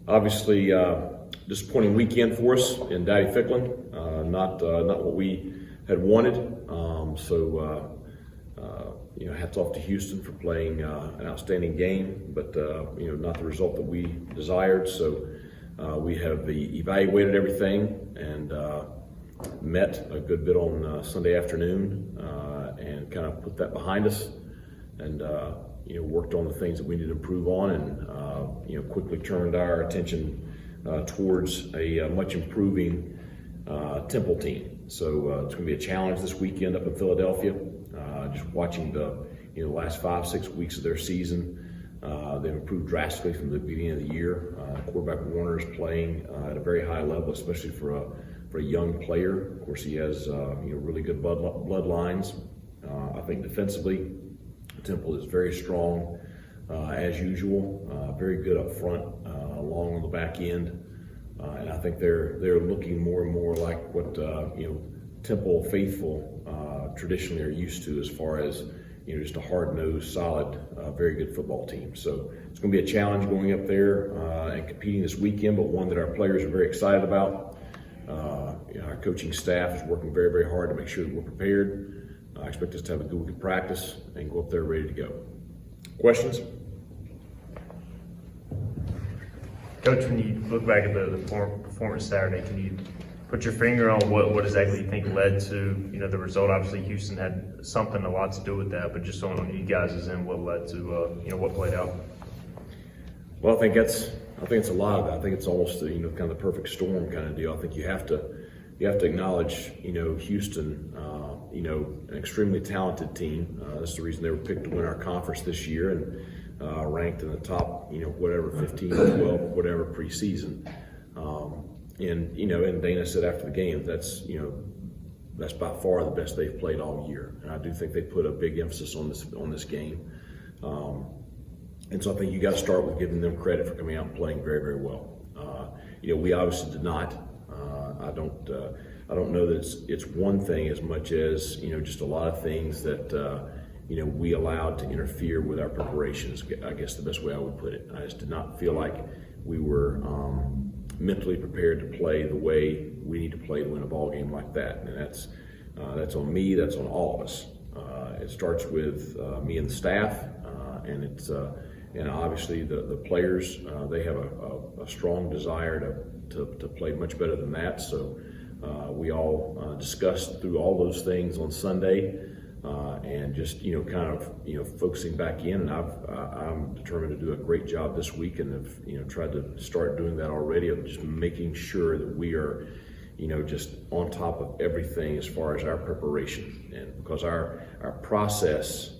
Obviously, disappointing weekend for us in Daddy-Ficklin. Not what we had wanted. Hats off to Houston for playing an outstanding game, but not the result that we desired. So we have evaluated everything and met a good bit on Sunday afternoon and kind of put that behind us, and worked on the things that we need to improve on, and quickly turned our attention towards a much improving Temple team. So it's going to be a challenge this weekend up in Philadelphia. Just watching the last 5-6 weeks of their season, they've improved drastically from the beginning of the year. Quarterback Warner is playing at a very high level, especially for a young player. Of course, he has really good bloodlines. I think defensively, Temple is very strong as usual. Very good up front, long on the back end, and I think they're looking more and more like what Temple faithful traditionally are used to, as far as just a hard-nosed, solid, very good football team. So it's going to be a challenge going up there and competing this weekend, but one that our players are very excited about. Our coaching staff is working very, very hard to make sure that we're prepared. I expect us to have a good week of practice and go up there ready to go. Questions? Coach, when you look back at the performance Saturday, can you put your finger on what exactly you think led to the result? Obviously, Houston had a lot to do with that, but just on you guys' end, what led to what played out? Well, I think it's a lot of that. I think it's almost kind of the perfect storm kind of deal. I think you have to acknowledge Houston, an extremely talented team. That's the reason they were picked to win our conference this year, and ranked in the top 15 or 12 whatever preseason. And Dana said after the game, that's by far the best they've played all year. And I do think they put a big emphasis on this game. And so I think you got to start with giving them credit for coming out and playing very, very well. We obviously did not. I don't know that it's one thing as much as just a lot of things that we allowed to interfere with our preparations. I guess the best way I would put it. I just did not feel like we were mentally prepared to play the way we need to play to win a ball game like that. And that's on me. That's on all of us. It starts with me and the staff, and obviously the players. They have a strong desire to play much better than that. So we all discussed through all those things on Sunday, and just focusing back in. And I'm determined to do a great job this week, and have tried to start doing that already, of just making sure that we are just on top of everything as far as our preparation, and because our process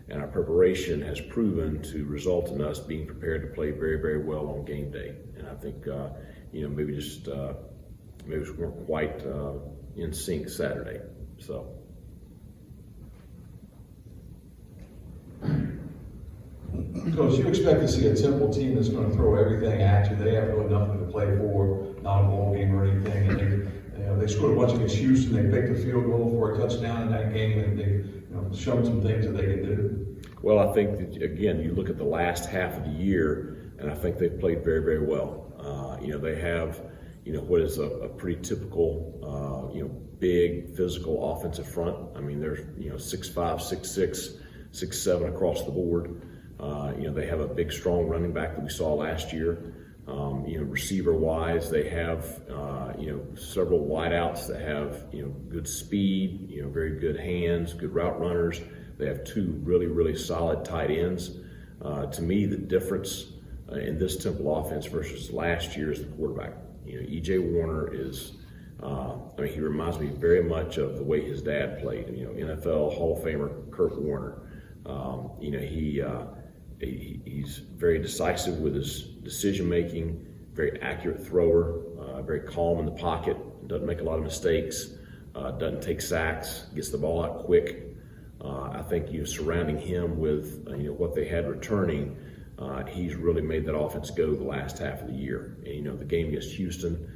and our preparation has proven to result in us being prepared to play very, very well on game day. And I think maybe we weren't quite in sync Saturday. So. Because you expect to see a Temple team that's going to throw everything at you. They have really nothing to play for, not a bowl game or anything. And they scored a bunch against Houston. They picked a field goal for a touchdown in that game, and they showed some things that they can do. Well, I think that, again, you look at the last half of the year, and I think they've played very, very well. They have what is a pretty typical big physical offensive front. I mean, they're 6'5", 6'6", 6'7" across the board. They have a big, strong running back that we saw last year. Receiver-wise, they have several wideouts that have good speed, very good hands, good route runners. They have two really, really solid tight ends. To me, the difference in this Temple offense versus last year is the quarterback. E.J. Warner is. He reminds me very much of the way his dad played. NFL Hall of Famer Kurt Warner. He's very decisive with his decision making, very accurate thrower, very calm in the pocket, doesn't make a lot of mistakes, doesn't take sacks, gets the ball out quick. I think surrounding him with what they had returning, he's really made that offense go the last half of the year. And the game against Houston,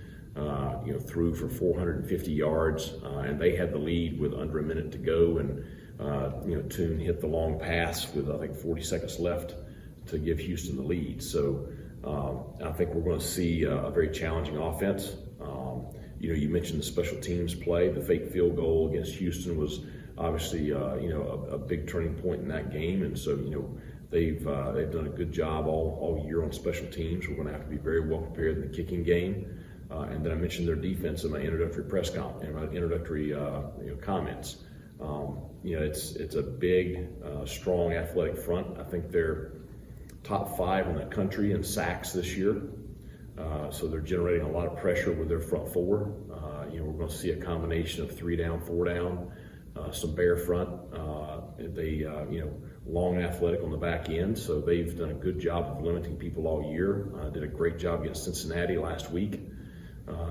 threw for 450 yards, and they had the lead with under a minute to go, and Toon hit the long pass with I think 40 seconds left to give Houston the lead. So I think we're going to see a very challenging offense. You mentioned the special teams play. The fake field goal against Houston was obviously, a big turning point in that game. And so, they've done a good job all year on special teams. We're going to have to be very well prepared in the kicking game. And then I mentioned their defense in my introductory comments. It's a big, strong athletic front. I think they're top 5 in the country in sacks this year. So they're generating a lot of pressure with their front 4. We're going to see a combination of 3 down, 4 down, some bare front. Long and athletic on the back end. So they've done a good job of limiting people all year. Did a great job against Cincinnati last week.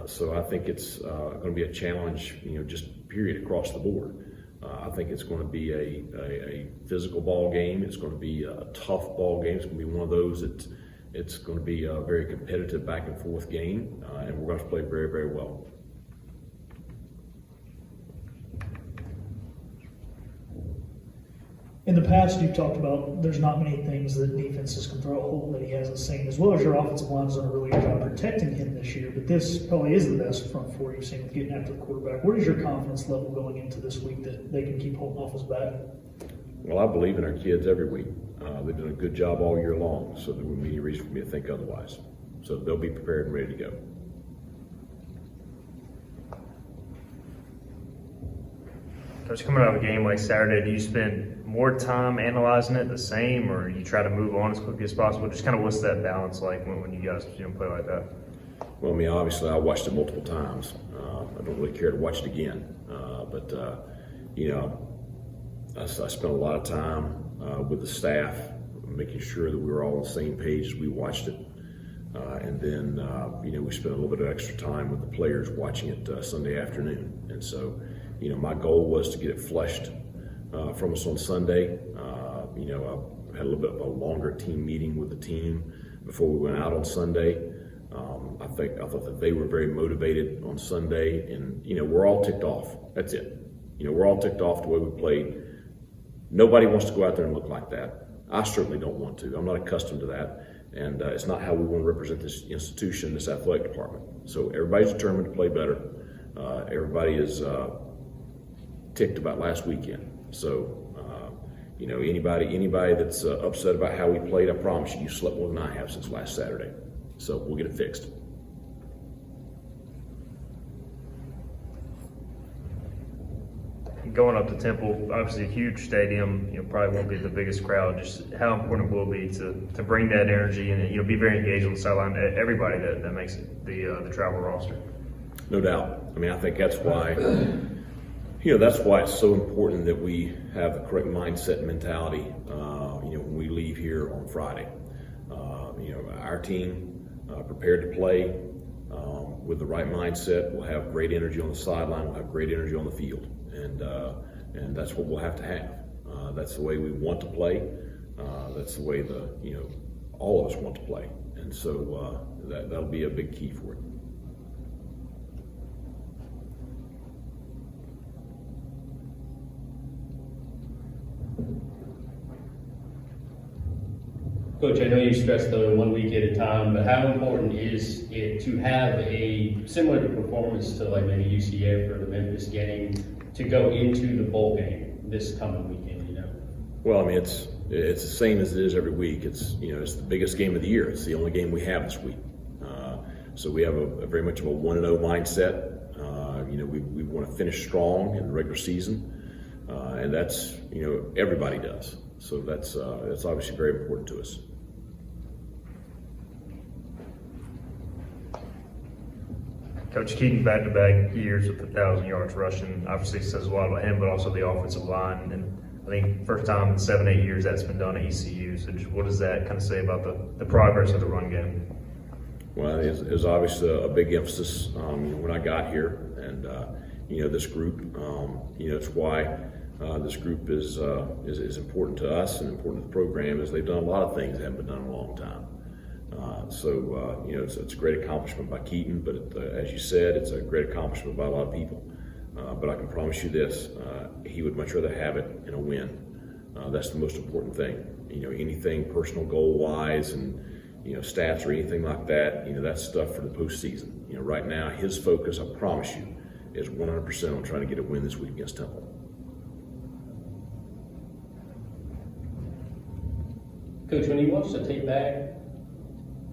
So I think it's going to be a challenge, just period across the board. I think it's going to be a physical ball game. It's going to be a tough ball game. It's going to be one of those that it's going to be a very competitive back and forth game, and we're going to play very, very well. In the past, you've talked about there's not many things that defenses can throw a hole that he hasn't seen, as well as your offensive line's done a really good job protecting him this year. But this probably is the best front 4 you've seen with getting after the quarterback. What is your confidence level going into this week that they can keep holding off his back? Well, I believe in our kids every week. They've done a good job all year long, so there wouldn't be any reason for me to think otherwise. So they'll be prepared and ready to go. Coach, coming out of a game like Saturday, do you spend more time analyzing it the same, or you try to move on as quickly as possible? Just kind of what's that balance like when you guys play like that? Well, obviously I watched it multiple times. I don't really care to watch it again. I spent a lot of time with the staff, making sure that we were all on the same page as we watched it. And then, we spent a little bit of extra time with the players watching it Sunday afternoon. And so, my goal was to get it flushed from us on Sunday. I had a little bit of a longer team meeting with the team before we went out on Sunday. I thought that they were very motivated on Sunday, and we're all ticked off. That's it. We're all ticked off the way we played. Nobody wants to go out there and look like that. I certainly don't want to. I'm not accustomed to that, and it's not how we want to represent this institution, this athletic department. So everybody's determined to play better. Everybody is ticked about last weekend. So anybody that's upset about how we played, I promise you slept more than I have since last Saturday. So we'll get it fixed. Going up to Temple, obviously a huge stadium, probably won't be the biggest crowd. Just how important will it be to bring that energy and be very engaged on the sideline, everybody that makes the travel roster? No doubt. I think that's why that's why it's so important that we have the correct mindset and mentality when we leave here on Friday. Our team prepared to play with the right mindset. We'll have great energy on the sideline. We'll have great energy on the field, and that's what we'll have to have. That's the way we want to play. That's the way all of us want to play, and so that'll be a big key for it. Coach, I know you stressed the 1 week at a time, but how important is it to have a similar performance to like maybe UCF or the Memphis game to go into the bowl game this coming weekend? Well, it's the same as it is every week. It's it's the biggest game of the year. It's the only game we have this week. So we have a very much of a 1-0 mindset. We want to finish strong in the regular season, and that's everybody does. So that's obviously very important to us. Coach Keaton, back-to-back years with 1,000 yards rushing, obviously says a lot about him, but also the offensive line. And I think first time in 7-8 years that's been done at ECU. So just what does that kind of say about the progress of the run game? Well, it was obviously a big emphasis when I got here, and this group. It's why this group is important to us and important to the program, is they've done a lot of things that haven't been done in a long time. It's a great accomplishment by Keaton, but as you said, it's a great accomplishment by a lot of people. But I can promise you this, he would much rather have it in a win. That's the most important thing. Anything personal goal-wise and, stats or anything like that. That's stuff for the postseason. Right now his focus, I promise you, is 100% on trying to get a win this week against Temple. Coach, when you watch the tape back,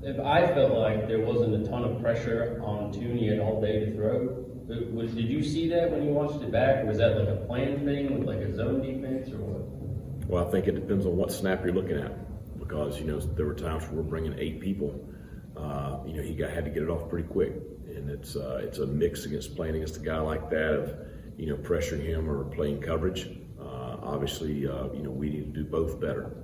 if I felt like there wasn't a ton of pressure on Toon, he had all day to throw. Did you see that when you watched it back, or was that like a planned thing with like a zone defense or what? Well, I think it depends on what snap you're looking at, because there were times where we're bringing 8 people. He had to get it off pretty quick, and it's a mix against playing against a guy like that of pressuring him or playing coverage. Obviously, we need to do both better.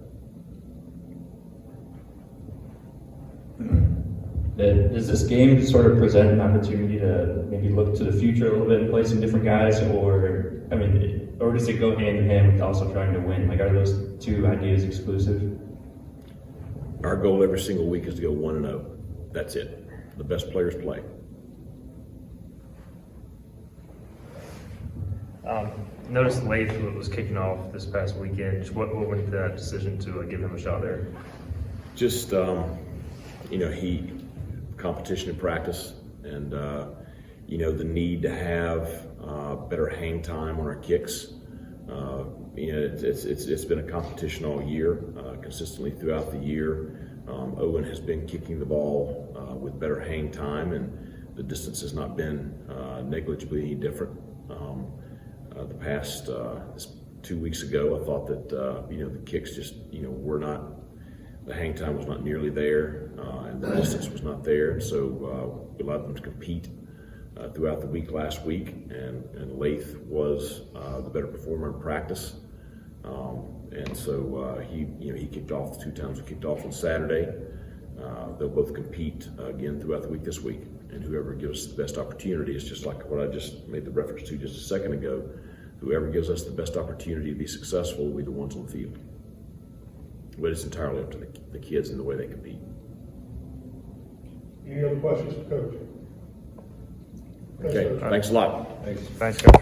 Does this game sort of present an opportunity to maybe look to the future a little bit and play some different guys, or does it go hand in hand with also trying to win? Like, are those two ideas exclusive? Our goal every single week is to go 1-0. That's it. The best players play. Noticed Lath was kicking off this past weekend. Just what went into that decision to give him a shot there? Just he competition in practice, and the need to have better hang time on our kicks. It's been a competition all year, consistently throughout the year. Owen has been kicking the ball with better hang time, and the distance has not been negligibly any different. The past 2 weeks ago, I thought that the kicks just were not. The hang time was not nearly there, and the distance was not there, and so we allowed them to compete throughout the week last week, and Lath was the better performer in practice, and so he kicked off the 2 times we kicked off on Saturday. They'll both compete again throughout the week this week, and whoever gives us the best opportunity is just like what I just made the reference to just a second ago. Whoever gives us the best opportunity to be successful will be the ones on the field. But it's entirely up to the kids and the way they compete. Any other questions for Coach? Okay, thanks a lot. Thanks, Coach.